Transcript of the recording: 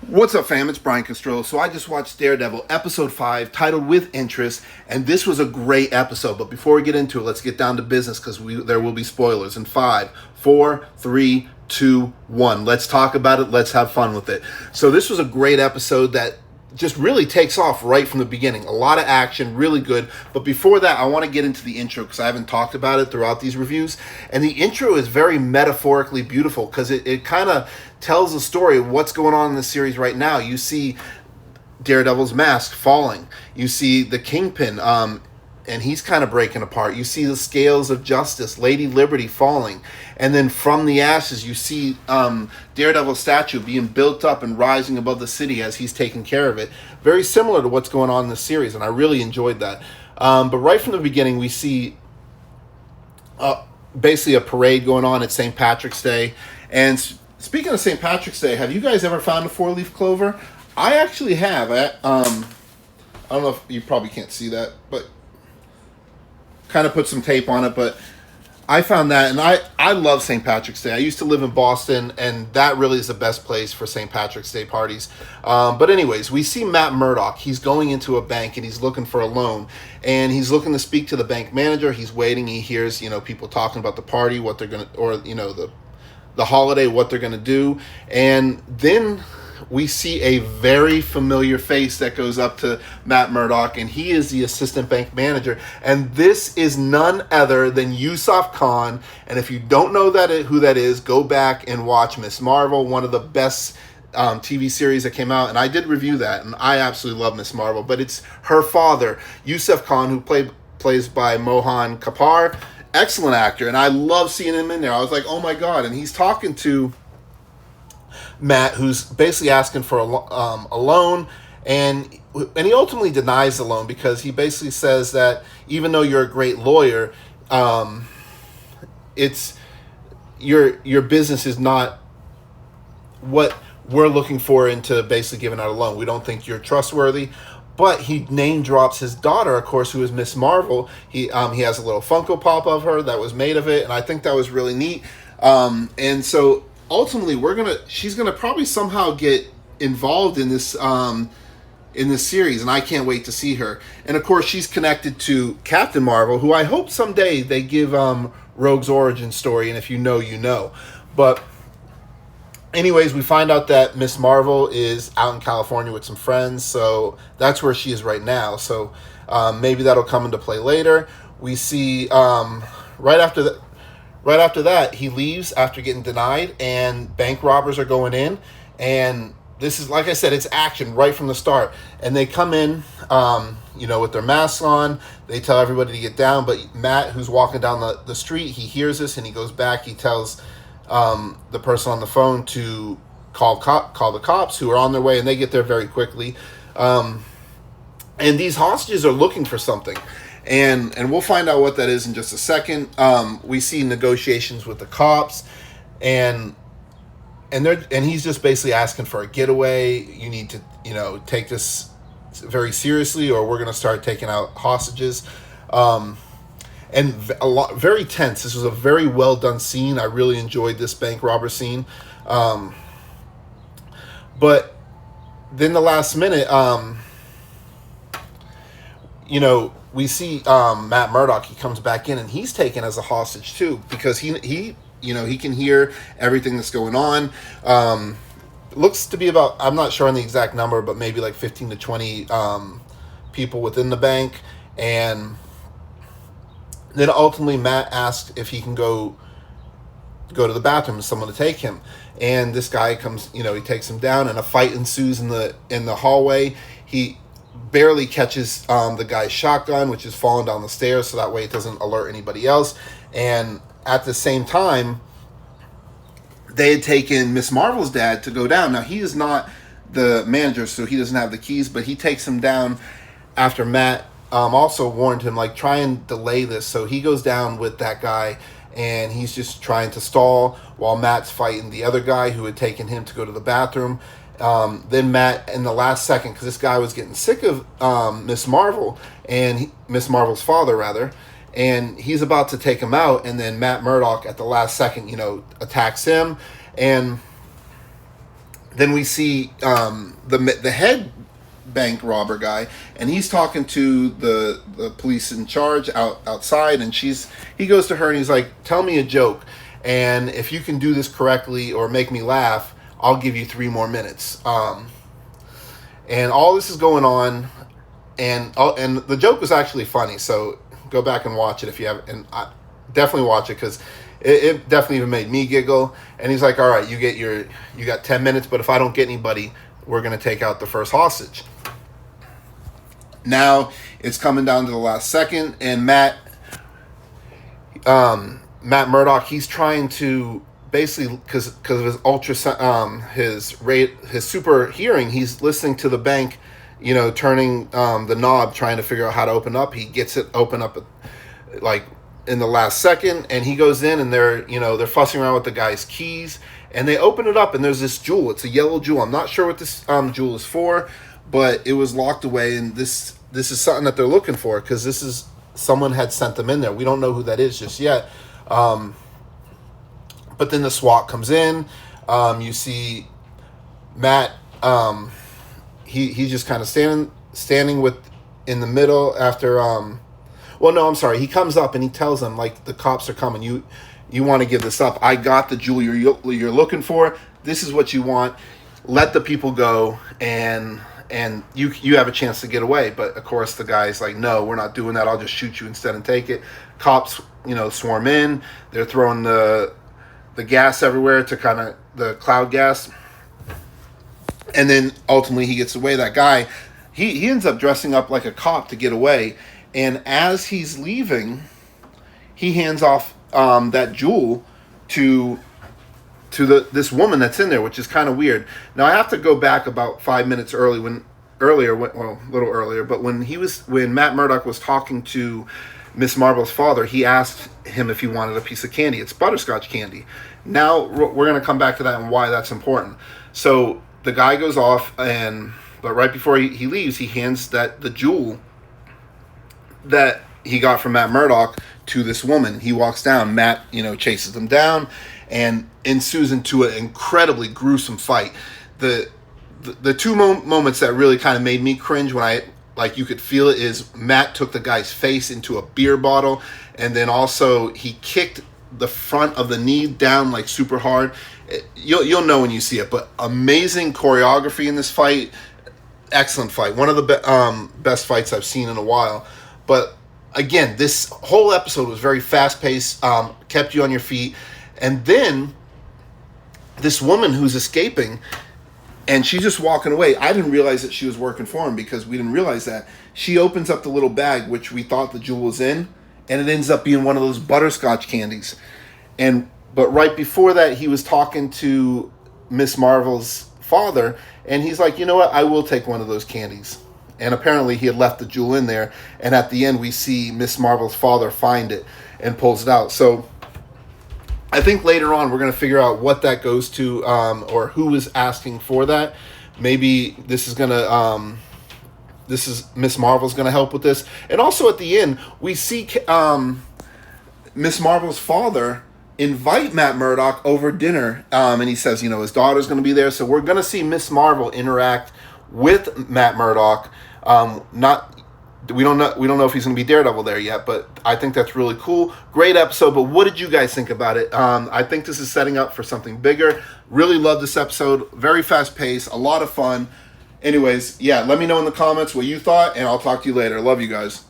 What's up, fam? It's Brian Castro. So I just watched Daredevil episode 5, titled With Interest, and this was a great episode. But before we get into it, let's get down to business because there will be spoilers. In 5, 4, 3, 2, 1. Let's talk about it. Let's have fun with it. So this was a great episode that just really takes off right from the beginning. A lot of action, really good. But before that, I want to get into the intro because I haven't talked about it throughout these reviews. And the intro is very metaphorically beautiful because it kind of tells the story of what's going on in the series right now. You see Daredevil's mask falling. You see the Kingpin, and he's kind of breaking apart. You see the scales of justice, Lady Liberty falling. And then from the ashes, you see Daredevil's statue being built up and rising above the city as he's taking care of it. Very similar to what's going on in the series, and I really enjoyed that. But right from the beginning, we see basically a parade going on at St. Patrick's Day. And speaking of St. Patrick's Day, have you guys ever found a four-leaf clover? I actually have. I don't know if you probably can't see that, but kind of put some tape on it, but I found that, and I love St. Patrick's Day. I used to live in Boston, and that really is the best place for St. Patrick's Day parties. But anyways, we see Matt Murdock. He's going into a bank, and he's looking for a loan, and he's looking to speak to the bank manager. He's waiting. He hears, people talking about the party, what they're going to, or, the holiday, what they're going to do, and then we see a very familiar face that goes up to Matt Murdock, and he is the assistant bank manager. And this is none other than Yusuf Khan. And if you don't know who that is, go back and watch Miss Marvel, one of the best TV series that came out. And I did review that, and I absolutely love Miss Marvel. But it's her father, Yusuf Khan, who plays by Mohan Kapar. Excellent actor, and I love seeing him in there. I was like, oh my God. And he's talking to Matt, who's basically asking for a loan, and he ultimately denies the loan because he basically says that even though you're a great lawyer, it's your business is not what we're looking for into basically giving out a loan. We don't think you're trustworthy. But he name drops his daughter, of course, who is Miss Marvel. He has a little Funko Pop of her that was made of it, and I think that was really neat. And so ultimately, she's gonna probably somehow get involved in this series, and I can't wait to see her. And of course, she's connected to Captain Marvel, who I hope someday they give Rogue's origin story. And if you know, you know. But anyways, we find out that Miss Marvel is out in California with some friends, so that's where she is right now. So maybe that'll come into play later. We see right after that, he leaves after getting denied, and bank robbers are going in. And this is, like I said, it's action right from the start. And they come in, with their masks on. They tell everybody to get down. But Matt, who's walking down the street, he hears this, and he goes back. He tells the person on the phone to call the cops, who are on their way, and they get there very quickly. And these hostages are looking for something. And we'll find out what that is in just a second. We see negotiations with the cops, and he's just basically asking for a getaway. You need to take this very seriously, or we're going to start taking out hostages. And very tense. This was a very well done scene. I really enjoyed this bank robber scene. But then the last minute, we see Matt Murdock. He comes back in, and he's taken as a hostage too, because he can hear everything that's going on. Looks to be about, I'm not sure on the exact number, but maybe like 15 to 20 people within the bank. And then ultimately Matt asks if he can go to the bathroom and someone to take him. And this guy comes, he takes him down, and a fight ensues in the hallway. He barely catches the guy's shotgun, which is falling down the stairs, so that way it doesn't alert anybody else. And at the same time, they had taken Miss Marvel's dad to go down. Now, he is not the manager, so he doesn't have the keys, but he takes him down after Matt also warned him, like, try and delay this. So he goes down with that guy, and he's just trying to stall while Matt's fighting the other guy who had taken him to go to the bathroom. Then Matt, in the last second, because this guy was getting sick of Miss Marvel, and Miss Marvel's father, rather, and he's about to take him out, and then Matt Murdock, at the last second, attacks him. And then we see the head bank robber guy, and he's talking to the police in charge outside, and he goes to her and he's like, tell me a joke, and if you can do this correctly or make me laugh, I'll give you 3 more minutes. And all this is going on, and the joke was actually funny, so go back and watch it if you have, and definitely watch it, because it definitely even made me giggle. And he's like, all right, you got 10 minutes, but if I don't get anybody, we're going to take out the first hostage. Now it's coming down to the last second, and Matt Murdock, he's trying to basically, because of his his super hearing, he's listening to the bank, turning the knob, trying to figure out how to open up. He gets it open up like in the last second, and he goes in, and they're fussing around with the guy's keys, and they open it up, and there's this jewel. It's a yellow jewel. I'm not sure what this jewel is for, but it was locked away, and this is something that they're looking for, because this is someone had sent them in there. We don't know who that is just yet. But then the SWAT comes in. You see Matt. He's just kind of standing in the middle after. Well, no, I'm sorry. He comes up and he tells them, like, the cops are coming. You want to give this up? I got the jewel you're looking for. This is what you want. Let the people go, and you have a chance to get away. But of course, the guy's like, no, we're not doing that. I'll just shoot you instead and take it. Cops, swarm in. They're throwing the gas everywhere to kind of the cloud gas. And then ultimately he gets away. That guy, he ends up dressing up like a cop to get away. And as he's leaving, he hands off that jewel to this woman that's in there, which is kind of weird. Now I have to go back about 5 minutes a little earlier, but when Matt Murdock was talking to Miss Marvel's father, he asked him if he wanted a piece of candy. It's butterscotch candy. Now we're going to come back to that and why that's important. So the guy goes off, but right before he leaves, he hands the jewel that he got from Matt Murdock to this woman. He walks down. Matt, chases them down, and ensues into an incredibly gruesome fight. The two moments that really kind of made me cringe when you could feel it is Matt took the guy's face into a beer bottle, and then also he kicked the front of the knee down like super hard. You'll know when you see it, but amazing choreography in this fight. Excellent fight. One of the best fights I've seen in a while. But again, this whole episode was very fast-paced, kept you on your feet. And then this woman who's escaping, and she's just walking away. I didn't realize that she was working for him, because we didn't realize that. She opens up the little bag, which we thought the jewel was in, and it ends up being one of those butterscotch candies. But right before that, he was talking to Miss Marvel's father, and he's like, you know what, I will take one of those candies. And apparently he had left the jewel in there, and at the end we see Miss Marvel's father find it and pulls it out. So I think later on we're going to figure out what that goes to, or who is asking for that. Maybe this is Miss Marvel's going to help with this. And also at the end, we see Miss Marvel's father invite Matt Murdock over dinner, and he says, his daughter's going to be there. So we're going to see Miss Marvel interact with Matt Murdock. We don't know if he's going to be Daredevil there yet, but I think that's really cool. Great episode, but what did you guys think about it? I think this is setting up for something bigger. Really love this episode. Very fast paced, a lot of fun. Anyways, yeah, let me know in the comments what you thought, and I'll talk to you later. Love you guys.